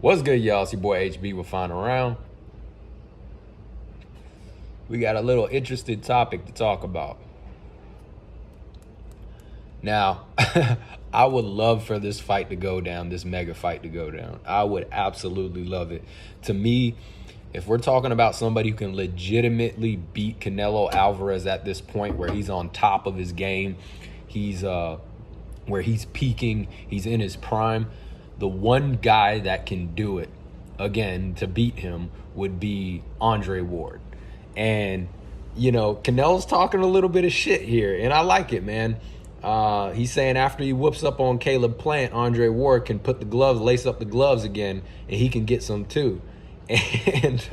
What's good, y'all? It's your boy HB with Final Round. We got a little interesting topic to talk about. Now, I would love for this fight to go down, this mega fight to go down. I would absolutely love it. To me, if we're talking about somebody who can legitimately beat Canelo Alvarez at this point where he's on top of his game, he's where he's peaking, he's in his prime, the one guy that can do it again to beat him would be Andre Ward. And Canelo's talking a little bit of shit here, and I like it, man. He's saying after he whoops up on Caleb Plant, Andre Ward can put the gloves, lace up the gloves again, and he can get some too. And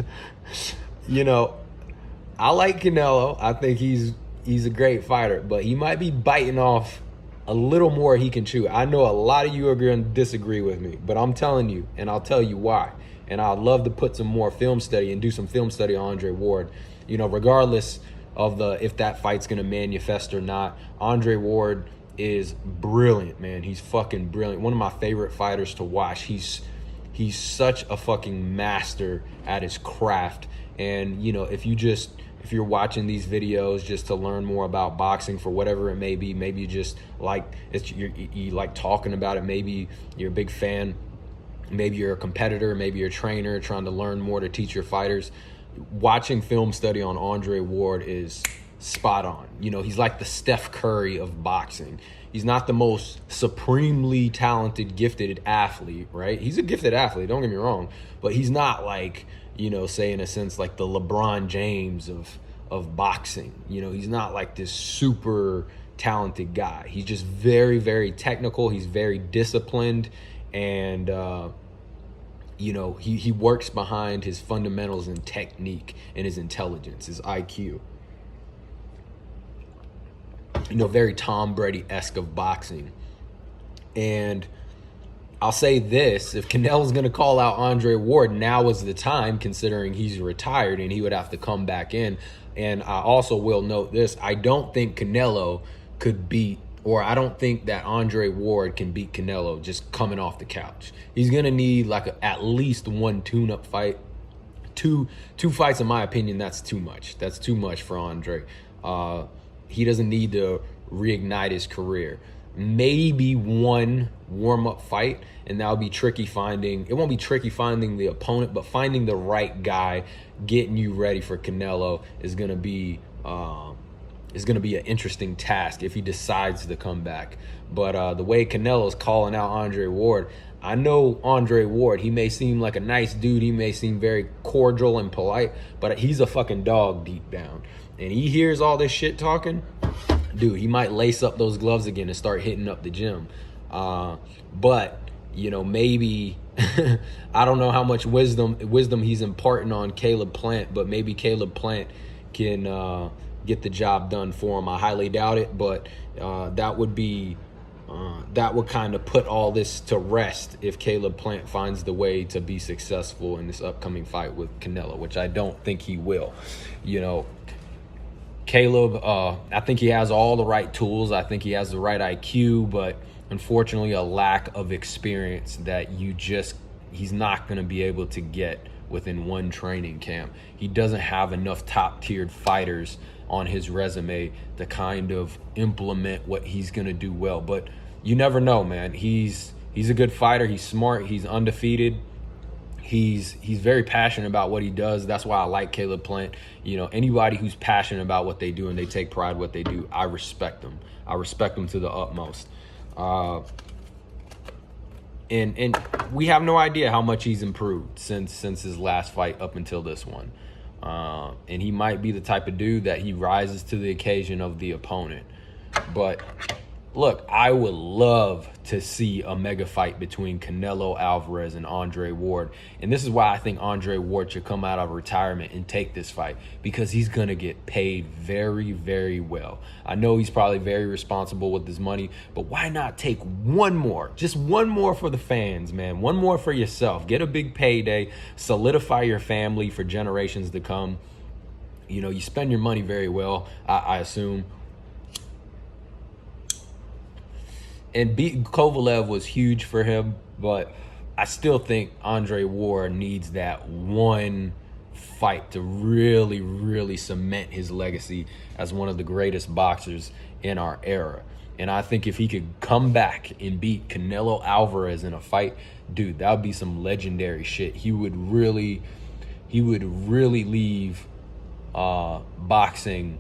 I like Canelo. I think he's a great fighter, but he might be biting off a little more he can chew. I know a lot of you are going to disagree with me, but I'm telling you, and I'll tell you why. And I'd love to put some more film study and do some film study on Andre Ward. Regardless of if that fight's going to manifest or not, Andre Ward is brilliant, man. He's fucking brilliant. One of my favorite fighters to watch. He's such a fucking master at his craft. And if you're watching these videos just to learn more about boxing for whatever it may be, maybe you just like you like talking about it, maybe you're a big fan, maybe you're a competitor, maybe you're a trainer trying to learn more to teach your fighters, watching film study on Andre Ward is spot on. He's like the Steph Curry of boxing. He's not the most supremely talented, gifted athlete, right? He's a gifted athlete, don't get me wrong, but he's not like, say in a sense like the LeBron James of boxing. He's not like this super talented guy. He's just very, very technical. He's very disciplined, and he works behind his fundamentals and technique and his intelligence, his IQ. Very Tom Brady-esque of boxing. And I'll say this, if Canelo's going to call out Andre Ward, now is the time, considering he's retired and he would have to come back in. And I also will note this, I don't think Canelo could beat, or I don't think that Andre Ward can beat Canelo just coming off the couch. He's going to need at least one tune-up fight. Two fights, in my opinion, that's too much. That's too much for Andre. He doesn't need to reignite his career. Maybe one warm-up fight, and that'll be tricky finding. It won't be tricky finding the opponent, but finding the right guy, getting you ready for Canelo is gonna be an interesting task if he decides to come back. But the way Canelo's calling out Andre Ward, I know Andre Ward, he may seem like a nice dude, he may seem very cordial and polite, but he's a fucking dog deep down. And he hears all this shit talking, dude, he might lace up those gloves again and start hitting up the gym. But maybe I don't know how much wisdom he's imparting on Caleb Plant, but maybe Caleb Plant can get the job done for him. I highly doubt it, but that would kind of put all this to rest if Caleb Plant finds the way to be successful in this upcoming fight with Canelo, which I don't think he will. Caleb, I think he has all the right tools. I think he has the right IQ, but unfortunately a lack of experience that he's not going to be able to get within one training camp. He doesn't have enough top-tiered fighters on his resume to kind of implement what he's going to do well. But you never know, man. He's a good fighter. He's smart. He's undefeated. He's very passionate about what he does. That's why I like Caleb Plant. Anybody who's passionate about what they do and they take pride in what they do, I respect them. I respect them to the utmost. And we have no idea how much he's improved since his last fight up until this one. And he might be the type of dude that he rises to the occasion of the opponent. But look, I would love to see a mega fight between Canelo Alvarez and Andre Ward. And this is why I think Andre Ward should come out of retirement and take this fight, because he's going to get paid very, very well. I know he's probably very responsible with his money, but why not take one more? Just one more for the fans, man. One more for yourself. Get a big payday. Solidify your family for generations to come. You spend your money very well, I assume. And beating Kovalev was huge for him, but I still think Andre Ward needs that one fight to really, really cement his legacy as one of the greatest boxers in our era. And I think if he could come back and beat Canelo Alvarez in a fight, dude, that would be some legendary shit. He would really leave boxing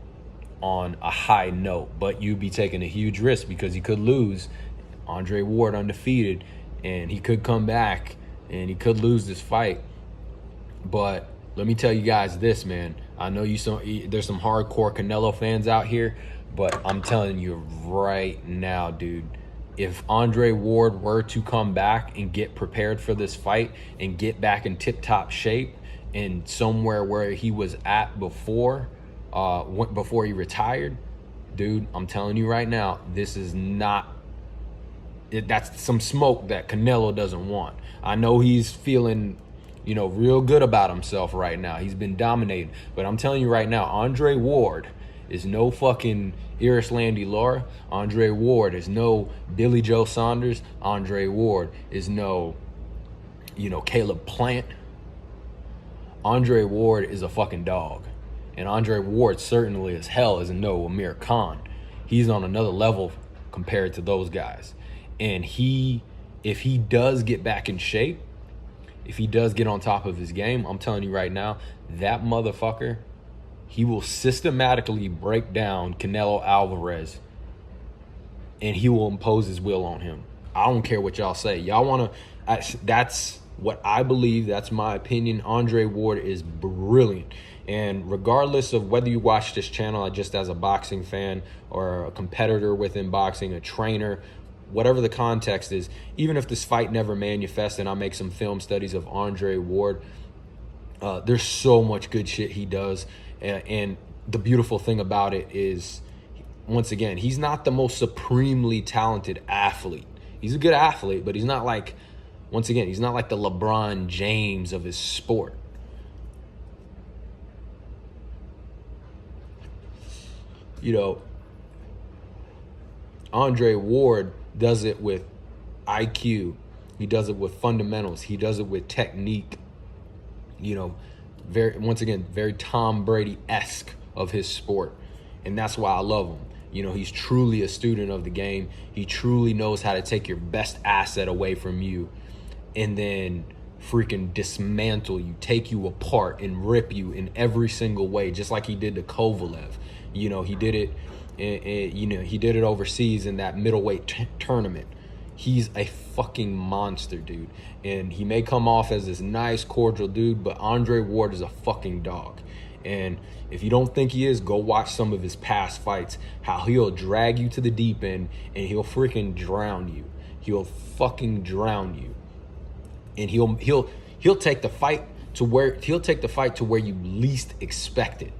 on a high note, but you'd be taking a huge risk because he could lose. Andre Ward undefeated, and he could come back and he could lose this fight. But let me tell you guys this, man. I know there's some hardcore Canelo fans out here, but I'm telling you right now, dude, if Andre Ward were to come back and get prepared for this fight and get back in tip-top shape and somewhere where he was at before he retired, dude, I'm telling you right now, this is not that's some smoke that Canelo doesn't want. I know he's feeling, real good about himself right now. He's been dominating. But I'm telling you right now, Andre Ward is no fucking Landy Lara. Andre Ward is no Billy Joe Saunders. Andre Ward is no, Caleb Plant. Andre Ward is a fucking dog. And Andre Ward certainly as hell is no Amir Khan. He's on another level compared to those guys. And if he does get back in shape, if he does get on top of his game, I'm telling you right now, that motherfucker, he will systematically break down Canelo Alvarez and he will impose his will on him. I don't care what y'all say. Y'all want to, that's what I believe. That's my opinion. Andre Ward is brilliant. And regardless of whether you watch this channel just as a boxing fan or a competitor within boxing, a trainer, whatever the context is, even if this fight never manifests and I make some film studies of Andre Ward, there's so much good shit he does. And the beautiful thing about it is, once again, he's not the most supremely talented athlete. He's a good athlete, but he's not like, once again, he's not like the LeBron James of his sport. Andre Ward does it with IQ. He does it with fundamentals. He does it with technique. Very Tom Brady-esque of his sport. And that's why I love him. He's truly a student of the game. He truly knows how to take your best asset away from you and then freaking dismantle you, take you apart and rip you in every single way, just like he did to Kovalev. He did it. He did it overseas in that middleweight tournament. He's a fucking monster, dude. And he may come off as this nice, cordial dude, but Andre Ward is a fucking dog. And if you don't think he is, go watch some of his past fights, how he'll drag you to the deep end and he'll freaking drown you. He'll fucking drown you. And he'll take the fight to where you least expect it.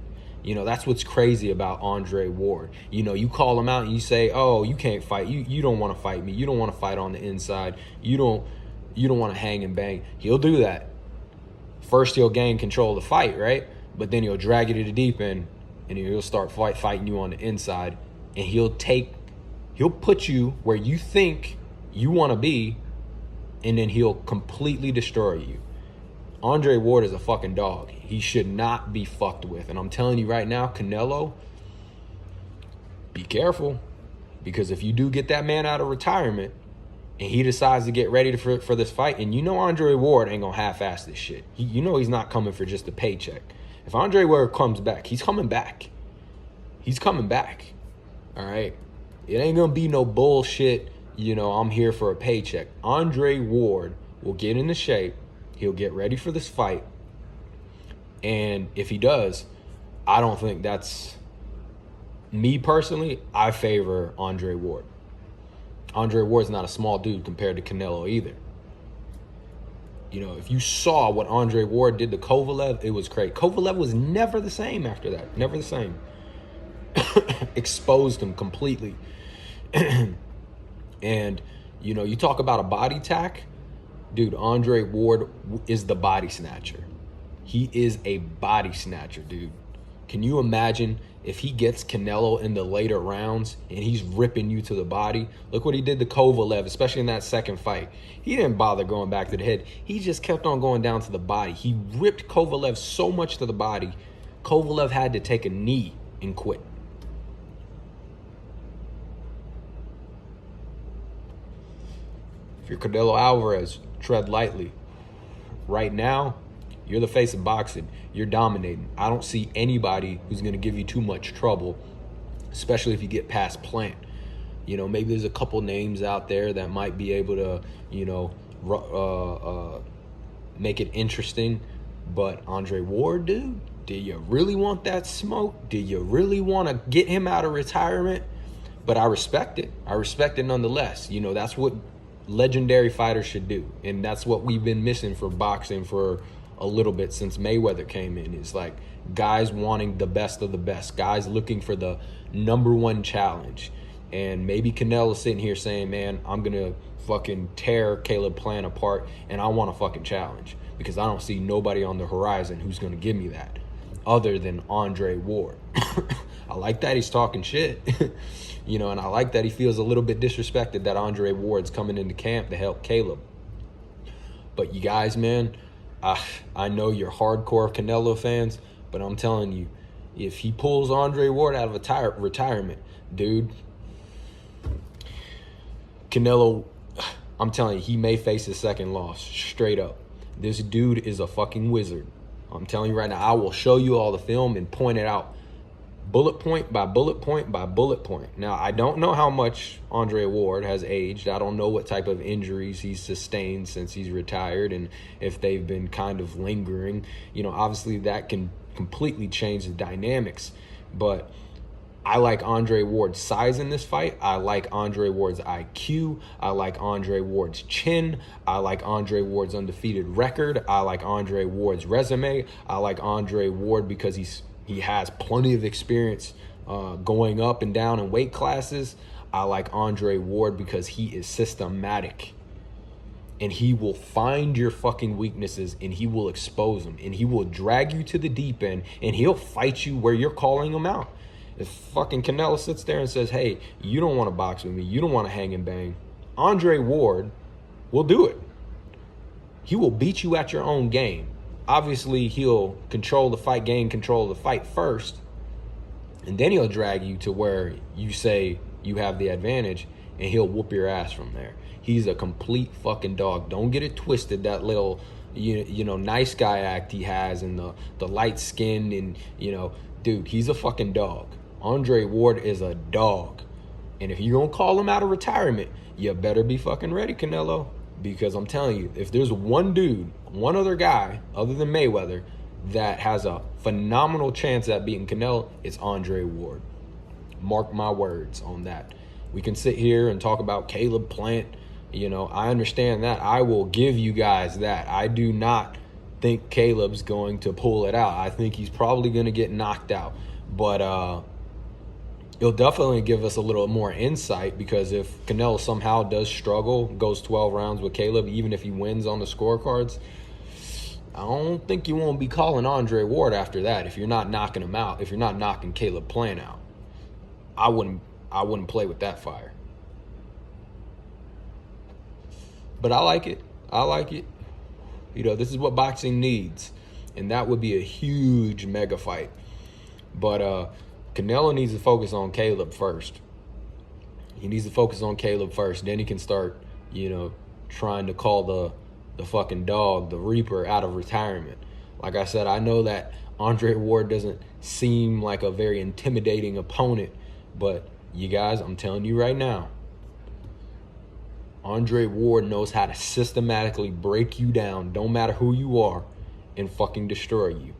That's what's crazy about Andre Ward. You call him out and you say, "Oh, you can't fight. You don't want to fight me. You don't want to fight on the inside. You don't want to hang and bang." He'll do that. First, he'll gain control of the fight, right? But then he'll drag you to the deep end, and he'll start fighting you on the inside, and he'll put you where you think you want to be, and then he'll completely destroy you. Andre Ward is a fucking dog. He should not be fucked with. And I'm telling you right now, Canelo, be careful. Because if you do get that man out of retirement and he decides to get ready for this fight, and Andre Ward ain't going to half-ass this shit. He's not coming for just a paycheck. If Andre Ward comes back, he's coming back. He's coming back. All right? It ain't going to be no bullshit, I'm here for a paycheck. Andre Ward will get into shape. He'll get ready for this fight. And if he does, I don't think that's... Me personally, I favor Andre Ward. Andre Ward's not a small dude compared to Canelo either. If you saw what Andre Ward did to Kovalev, it was crazy. Kovalev was never the same after that. Never the same. Exposed him completely. And, you talk about a body tack. Dude, Andre Ward is the body snatcher. He is a body snatcher, dude. Can you imagine if he gets Canelo in the later rounds and he's ripping you to the body? Look what he did to Kovalev, especially in that second fight. He didn't bother going back to the head. He just kept on going down to the body. He ripped Kovalev so much to the body, Kovalev had to take a knee and quit. If you're Canelo Alvarez, tread lightly. Right now, you're the face of boxing. You're dominating. I don't see anybody who's going to give you too much trouble, especially if you get past Plant. You know, maybe there's a couple names out there that might be able to, you know, make it interesting. But Andre Ward, dude, do you really want that smoke? Do you really want to get him out of retirement? But I respect it. I respect it nonetheless. You know, that's what legendary fighters should do. And that's what we've been missing for boxing for a little bit since Mayweather came in. It's like guys wanting the best of the best, guys looking for the #1 challenge. And maybe Canelo's sitting here saying, man, I'm gonna fucking tear Caleb Plant apart and I want a fucking challenge, because I don't see nobody on the horizon who's gonna give me that other than Andre Ward. I like that he's talking shit. You know, and I like that he feels a little bit disrespected that Andre Ward's coming into camp to help Caleb. But you guys, man, I know you're hardcore Canelo fans, but I'm telling you, if he pulls Andre Ward out of retirement, dude, Canelo, I'm telling you, he may face his second loss, straight up. This dude is a fucking wizard. I'm telling you right now, I will show you all the film and point it out bullet point by bullet point by bullet point. Now, I don't know how much Andre Ward has aged. I don't know what type of injuries he's sustained since he's retired and if they've been kind of lingering. You know, obviously that can completely change the dynamics. But I like Andre Ward's size in this fight. I like Andre Ward's IQ. I like Andre Ward's chin. I like Andre Ward's undefeated record. I like Andre Ward's resume. I like Andre Ward because he has plenty of experience going up and down in weight classes. I like Andre Ward because he is systematic. And he will find your fucking weaknesses and he will expose them. And he will drag you to the deep end and he'll fight you where you're calling him out. If fucking Canelo sits there and says, hey, you don't want to box with me, you don't want to hang and bang, Andre Ward will do it. He will beat you at your own game. Obviously, he'll control the fight, gain control of the fight first, and then he'll drag you to where you say you have the advantage, and he'll whoop your ass from there. He's a complete fucking dog. Don't get it twisted, that little, you know, nice guy act he has and the light skinned and, you know, dude, he's a fucking dog. Andre Ward is a dog. And if you're going to call him out of retirement, you better be fucking ready, Canelo. Because I'm telling you, if there's one dude, one other guy, other than Mayweather, that has a phenomenal chance at beating Canelo, it's Andre Ward. Mark my words on that. We can sit here and talk about Caleb Plant. You know, I understand that. I will give you guys that. I do not think Caleb's going to pull it out. I think he's probably going to get knocked out. But it'll definitely give us a little more insight, because if Canelo somehow does struggle, goes 12 rounds with Caleb, even if he wins on the scorecards, I don't think you won't be calling Andre Ward after that if you're not knocking him out, if you're not knocking Caleb Plant out. I wouldn't play with that fire. But I like it. I like it. You know, this is what boxing needs. And that would be a huge mega fight. But Canelo needs to focus on Caleb first. He needs to focus on Caleb first. Then he can start, you know, trying to call the fucking dog, the Reaper, out of retirement. Like I said, I know that Andre Ward doesn't seem like a very intimidating opponent. But you guys, I'm telling you right now, Andre Ward knows how to systematically break you down, don't matter who you are, and fucking destroy you.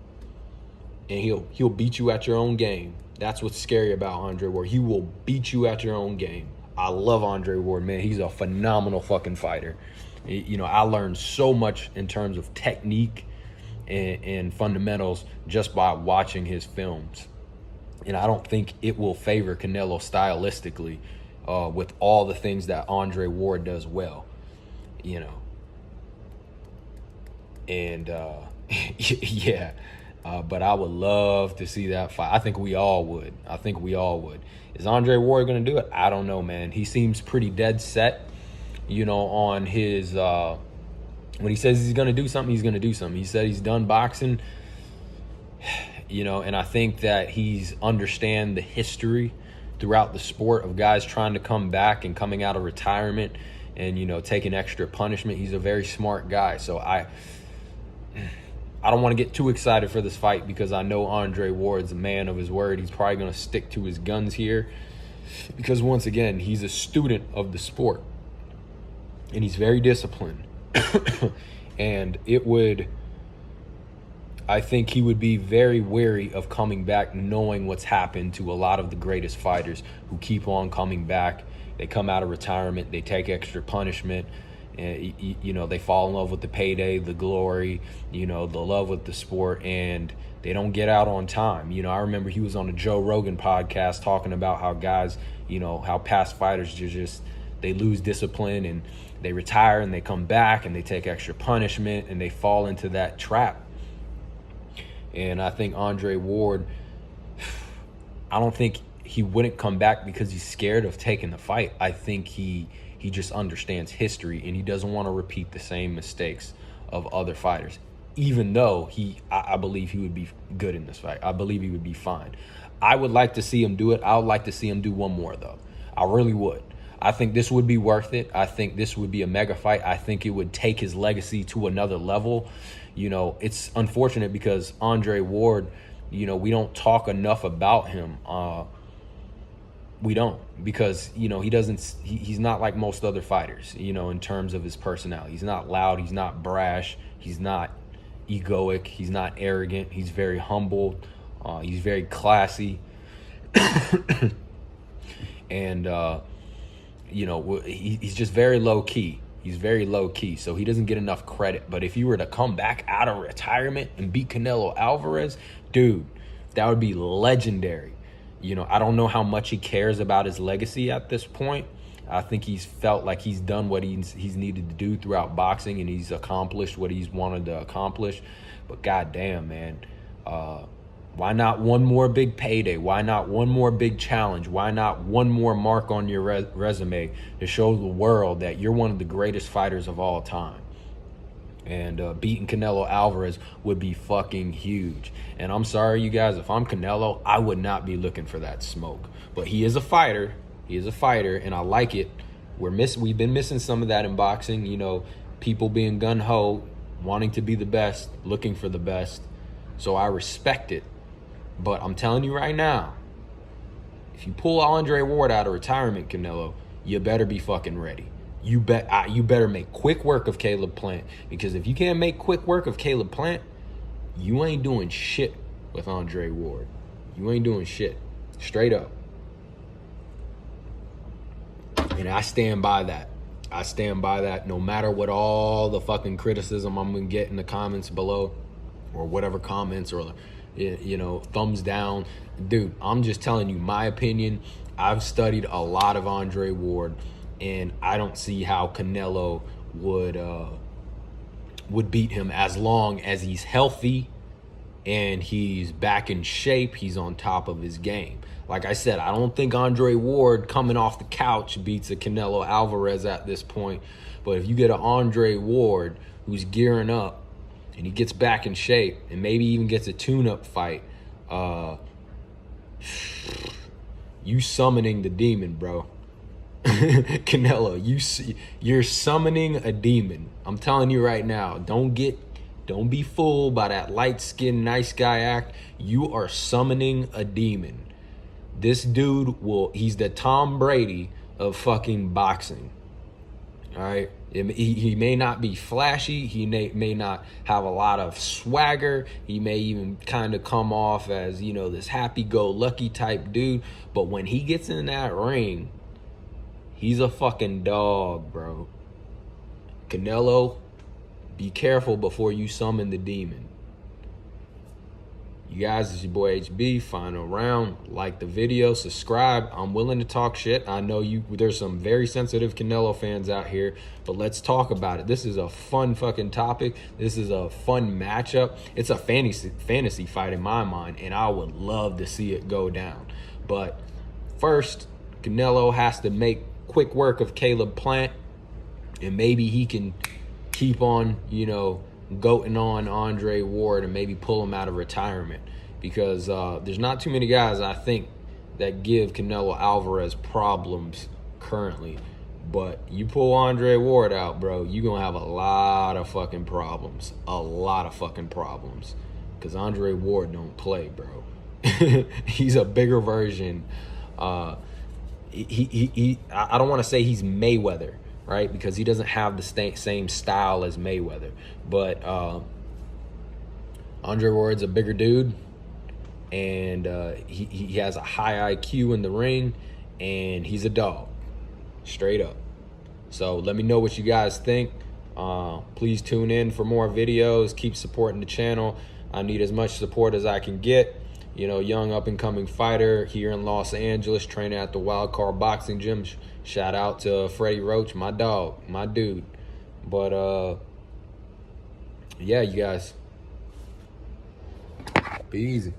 And he'll beat you at your own game. That's what's scary about Andre Ward. He will beat you at your own game. I love Andre Ward, man. He's a phenomenal fucking fighter. You know, I learned so much in terms of technique and fundamentals just by watching his films. And I don't think it will favor Canelo stylistically with all the things that Andre Ward does well, you know. And yeah, But I would love to see that fight. I think we all would. Is Andre Ward going to do it? I don't know, man. He seems pretty dead set, on his when he says he's going to do something, he's going to do something. He said he's done boxing, and I think that he's understand the history throughout the sport of guys trying to come back and coming out of retirement and, taking extra punishment. He's a very smart guy. So I don't want to get too excited for this fight because I know Andre Ward's a man of his word. He's probably going to stick to his guns here because, once again, he's a student of the sport and he's very disciplined. And I think he would be very wary of coming back knowing what's happened to a lot of the greatest fighters who keep on coming back. They come out of retirement, they take extra punishment, and, they fall in love with the payday, the glory, the love with the sport, and they don't get out on time. I remember he was on a Joe Rogan podcast talking about how guys, how past fighters they lose discipline and they retire and they come back and they take extra punishment and they fall into that trap. And I think Andre Ward, I don't think he wouldn't come back because he's scared of taking the fight. I think he just understands history and he doesn't want to repeat the same mistakes of other fighters. Even though I believe he would be good in this fight. I believe he would be fine. I would like to see him do it. I would like to see him do one more, though. I really would. I think this would be worth it. I think this would be a mega fight. I think it would take his legacy to another level. It's unfortunate because Andre Ward, we don't talk enough about him. We don't, because, he's not like most other fighters, in terms of his personality. He's not loud. He's not brash. He's not egoic. He's not arrogant. He's very humble. He's very classy. And, he's just very low key. He's very low key, so he doesn't get enough credit. But if you were to come back out of retirement and beat Canelo Alvarez, dude, that would be legendary. I don't know how much he cares about his legacy at this point. I think he's felt like he's done what he's needed to do throughout boxing and he's accomplished what he's wanted to accomplish. But goddamn, man, why not one more big payday? Why not one more big challenge? Why not one more mark on your resume to show the world that you're one of the greatest fighters of all time? And beating Canelo Alvarez would be fucking huge. And I'm sorry, you guys, if I'm Canelo, I would not be looking for that smoke. But he is a fighter. He is a fighter, and I like it. We've been missing some of that in boxing. People being gung-ho, wanting to be the best, looking for the best. So I respect it. But I'm telling you right now, if you pull Andre Ward out of retirement, Canelo, you better be fucking ready. You better make quick work of Caleb Plant, because if you can't make quick work of Caleb Plant, you ain't doing shit with Andre Ward. You ain't doing shit. Straight up. And I stand by that. I stand by that no matter what all the fucking criticism I'm going to get in the comments below or whatever comments or, thumbs down. Dude, I'm just telling you my opinion. I've studied a lot of Andre Ward, and I don't see how Canelo would beat him as long as he's healthy and he's back in shape. He's on top of his game. Like I said, I don't think Andre Ward coming off the couch beats a Canelo Alvarez at this point. But if you get an Andre Ward who's gearing up and he gets back in shape and maybe even gets a tune-up fight, you summoning the demon, bro. Canelo, you're summoning a demon. I'm telling you right now, don't be fooled by that light-skinned nice guy act. You are summoning a demon. This dude he's the Tom Brady of fucking boxing. All right? He may not be flashy. He may not have a lot of swagger. He may even kind of come off as, this happy-go-lucky type dude. But when he gets in that ring, he's a fucking dog, bro. Canelo, be careful before you summon the demon. You guys, it's your boy HB, final round. Like the video, subscribe. I'm willing to talk shit. I know there's some very sensitive Canelo fans out here, but let's talk about it. This is a fun fucking topic. This is a fun matchup. It's a fantasy fight in my mind, and I would love to see it go down. But first, Canelo has to make quick work of Caleb Plant, and maybe he can keep on, goating on Andre Ward and maybe pull him out of retirement, because there's not too many guys, I think, that give Canelo Alvarez problems currently. But you pull Andre Ward out, bro, you're going to have a lot of fucking problems. A lot of fucking problems. Because Andre Ward don't play, bro. He's a bigger version. I don't want to say he's Mayweather, right? Because he doesn't have the same style as Mayweather. But Andre Ward's a bigger dude, and he has a high IQ in the ring, and he's a dog, straight up. So let me know what you guys think. Please tune in for more videos. Keep supporting the channel. I need as much support as I can get. Young up-and-coming fighter here in Los Angeles, training at the Wild Card Boxing Gym. Shout out to Freddie Roach, my dog, my dude. But, yeah, you guys, be easy.